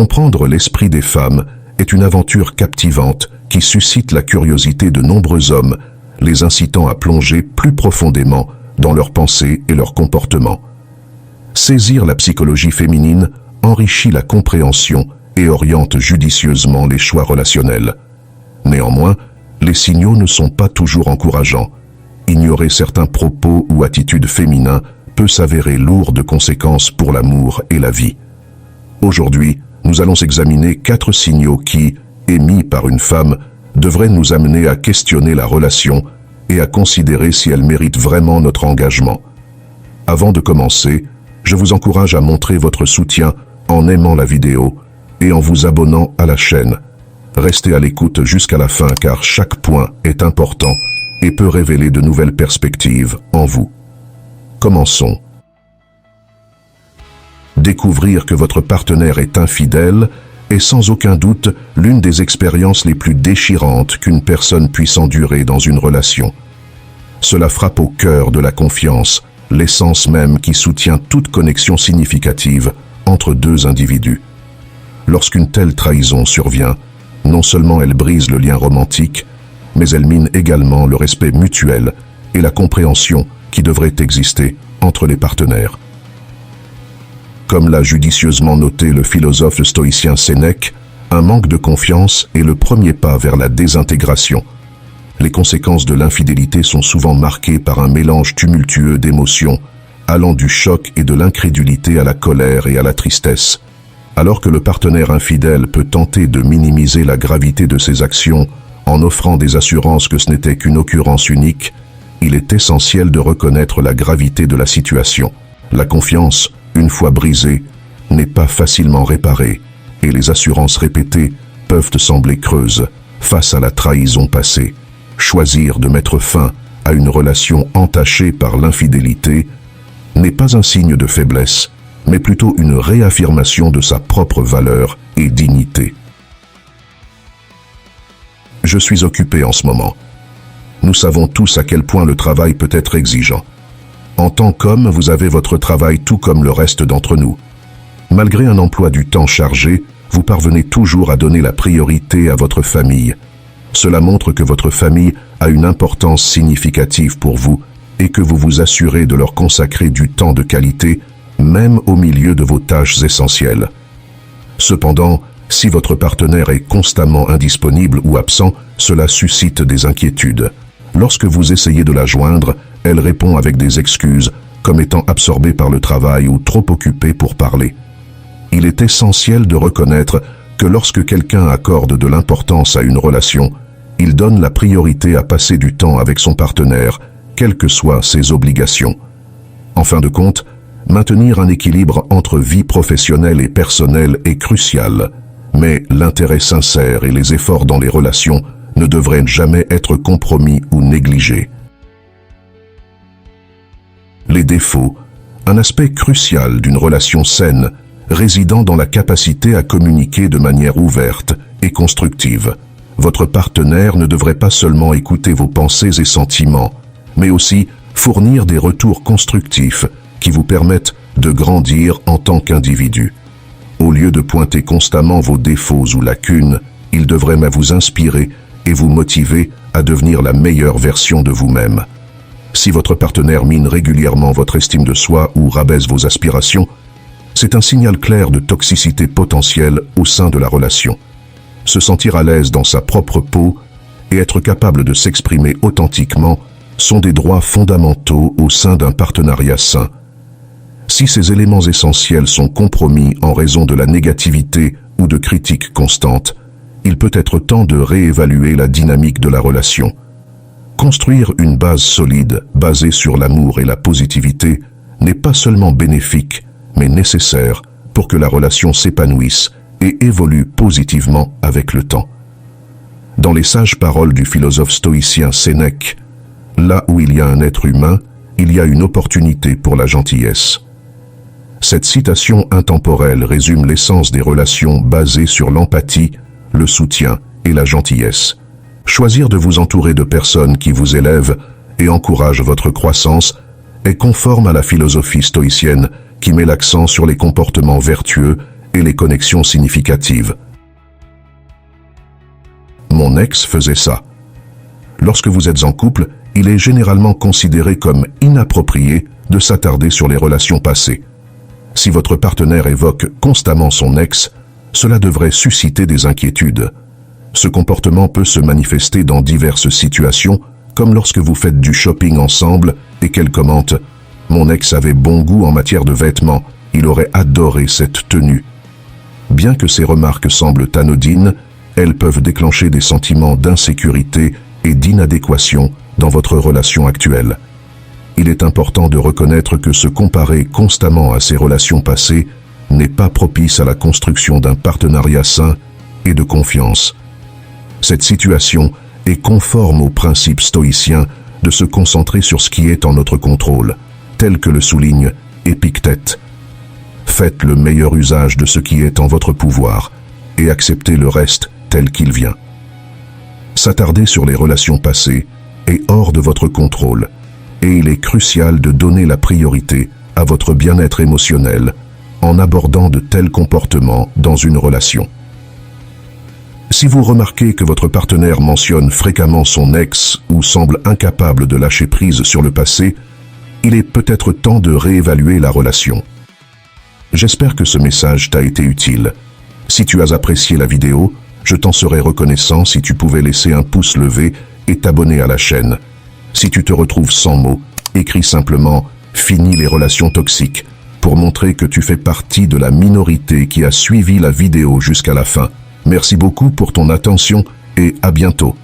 Comprendre l'esprit des femmes est une aventure captivante qui suscite la curiosité de nombreux hommes, les incitant à plonger plus profondément dans leurs pensées et leurs comportements. Saisir la psychologie féminine enrichit la compréhension et oriente judicieusement les choix relationnels. Néanmoins, les signaux ne sont pas toujours encourageants. Ignorer certains propos ou attitudes féminins peut s'avérer lourd de conséquences pour l'amour et la vie. Aujourd'hui, nous allons examiner 4 signaux qui, émis par une femme, devraient nous amener à questionner la relation et à considérer si elle mérite vraiment notre engagement. Avant de commencer, je vous encourage à montrer votre soutien en aimant la vidéo et en vous abonnant à la chaîne. Restez à l'écoute jusqu'à la fin car chaque point est important et peut révéler de nouvelles perspectives en vous. Commençons. Découvrir que votre partenaire est infidèle est sans aucun doute l'une des expériences les plus déchirantes qu'une personne puisse endurer dans une relation. Cela frappe au cœur de la confiance, l'essence même qui soutient toute connexion significative entre deux individus. Lorsqu'une telle trahison survient, non seulement elle brise le lien romantique, mais elle mine également le respect mutuel et la compréhension qui devrait exister entre les partenaires. Comme l'a judicieusement noté le philosophe stoïcien Sénèque, un manque de confiance est le premier pas vers la désintégration. Les conséquences de l'infidélité sont souvent marquées par un mélange tumultueux d'émotions, allant du choc et de l'incrédulité à la colère et à la tristesse. Alors que le partenaire infidèle peut tenter de minimiser la gravité de ses actions en offrant des assurances que ce n'était qu'une occurrence unique, il est essentiel de reconnaître la gravité de la situation. La confiance, une fois brisée, n'est pas facilement réparée, et les assurances répétées peuvent sembler creuses face à la trahison passée. Choisir de mettre fin à une relation entachée par l'infidélité n'est pas un signe de faiblesse, mais plutôt une réaffirmation de sa propre valeur et dignité. Je suis occupé en ce moment. Nous savons tous à quel point le travail peut être exigeant. En tant qu'homme, vous avez votre travail tout comme le reste d'entre nous. Malgré un emploi du temps chargé, vous parvenez toujours à donner la priorité à votre famille. Cela montre que votre famille a une importance significative pour vous et que vous vous assurez de leur consacrer du temps de qualité, même au milieu de vos tâches essentielles. Cependant, si votre partenaire est constamment indisponible ou absent, cela suscite des inquiétudes. Lorsque vous essayez de la joindre, elle répond avec des excuses, comme étant absorbée par le travail ou trop occupée pour parler. Il est essentiel de reconnaître que lorsque quelqu'un accorde de l'importance à une relation, il donne la priorité à passer du temps avec son partenaire, quelles que soient ses obligations. En fin de compte, maintenir un équilibre entre vie professionnelle et personnelle est crucial, mais l'intérêt sincère et les efforts dans les relations ne devraient jamais être compromis ou négligés. Les défauts, un aspect crucial d'une relation saine, résidant dans la capacité à communiquer de manière ouverte et constructive. Votre partenaire ne devrait pas seulement écouter vos pensées et sentiments, mais aussi fournir des retours constructifs qui vous permettent de grandir en tant qu'individu. Au lieu de pointer constamment vos défauts ou lacunes, il devrait vous inspirer et vous motiver à devenir la meilleure version de vous-même. Si votre partenaire mine régulièrement votre estime de soi ou rabaisse vos aspirations, c'est un signal clair de toxicité potentielle au sein de la relation. Se sentir à l'aise dans sa propre peau et être capable de s'exprimer authentiquement sont des droits fondamentaux au sein d'un partenariat sain. Si ces éléments essentiels sont compromis en raison de la négativité ou de critiques constantes, il peut être temps de réévaluer la dynamique de la relation. Construire une base solide, basée sur l'amour et la positivité, n'est pas seulement bénéfique, mais nécessaire pour que la relation s'épanouisse et évolue positivement avec le temps. Dans les sages paroles du philosophe stoïcien Sénèque, « Là où il y a un être humain, il y a une opportunité pour la gentillesse ». Cette citation intemporelle résume l'essence des relations basées sur l'empathie, le soutien et la gentillesse. Choisir de vous entourer de personnes qui vous élèvent et encouragent votre croissance est conforme à la philosophie stoïcienne qui met l'accent sur les comportements vertueux et les connexions significatives. Mon ex faisait ça. Lorsque vous êtes en couple, il est généralement considéré comme inapproprié de s'attarder sur les relations passées. Si votre partenaire évoque constamment son ex, cela devrait susciter des inquiétudes. Ce comportement peut se manifester dans diverses situations, comme lorsque vous faites du shopping ensemble et qu'elle commente « Mon ex avait bon goût en matière de vêtements, il aurait adoré cette tenue ». Bien que ces remarques semblent anodines, elles peuvent déclencher des sentiments d'insécurité et d'inadéquation dans votre relation actuelle. Il est important de reconnaître que se comparer constamment à ses relations passées n'est pas propice à la construction d'un partenariat sain et de confiance. Cette situation est conforme au principe stoïcien de se concentrer sur ce qui est en notre contrôle, tel que le souligne Épictète. Faites le meilleur usage de ce qui est en votre pouvoir et acceptez le reste tel qu'il vient. S'attarder sur les relations passées est hors de votre contrôle et il est crucial de donner la priorité à votre bien-être émotionnel en abordant de tels comportements dans une relation. Si vous remarquez que votre partenaire mentionne fréquemment son ex ou semble incapable de lâcher prise sur le passé, il est peut-être temps de réévaluer la relation. J'espère que ce message t'a été utile. Si tu as apprécié la vidéo, je t'en serais reconnaissant si tu pouvais laisser un pouce levé et t'abonner à la chaîne. Si tu te retrouves sans mots, écris simplement « Fini les relations toxiques » pour montrer que tu fais partie de la minorité qui a suivi la vidéo jusqu'à la fin. Merci beaucoup pour ton attention et à bientôt.